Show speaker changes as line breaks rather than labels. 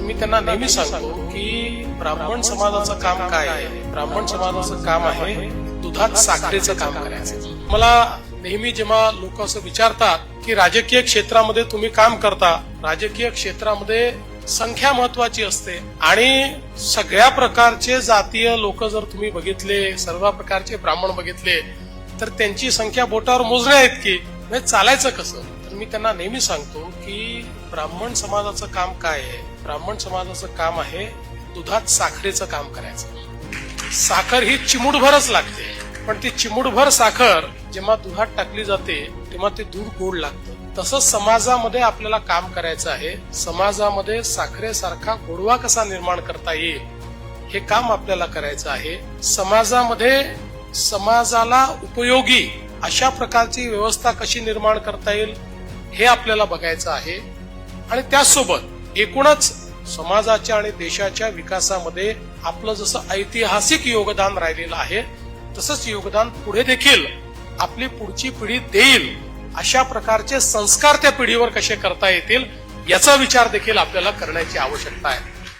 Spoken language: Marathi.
मी त्यांना नेहमी सांगतो की ब्राह्मण समाजाचं काम काय आहे. ब्राह्मण समाजाचं काम आहे दुधात साखरेचं काम करायचं. मला नेहमी जेव्हा लोक असं विचारतात की राजकीय क्षेत्रामध्ये तुम्ही काम करता, राजकीय क्षेत्रामध्ये संख्या महत्वाची असते आणि सगळ्या प्रकारचे जातीय लोक जर तुम्ही बघितले, सर्व प्रकारचे ब्राह्मण बघितले तर त्यांची संख्या बोटावर मोजण्या इतकी, म्हणजे चालायचं कसं. तर मी त्यांना नेहमी सांगतो की ब्राह्मण समाजाचं काम काय आहे. ब्राह्मण समाजाचं काम आहे दुधात साखरेचं काम करायचं. साखर ही चिमूटभरच लागते, पण ती चिमूटभर साखर जेव्हा दुधात टाकली जाते तेव्हा ते दूध गोड लागतं. तसंच समाजामध्ये आपल्याला काम करायचं आहे. समाजामध्ये साखरेसारखा गोडवा कसा निर्माण करता येईल हे काम आपल्याला करायचं आहे. समाजामध्ये समाजाला उपयोगी अशा प्रकारची व्यवस्था कशी निर्माण करता येईल हे आपल्याला बघायचं आहे. आणि त्याचसोबत एकूणच समाजाच्या आणि देशाच्या विकासामध्ये आपलं जसं ऐतिहासिक योगदान राहिलेलं आहे तसंच योगदान पुढे देखील आपली पुढची पिढी देईल अशा प्रकारचे संस्कार त्या पिढीवर कसे करता येतील याचा विचार देखील आपल्याला करण्याची आवश्यकता आहे.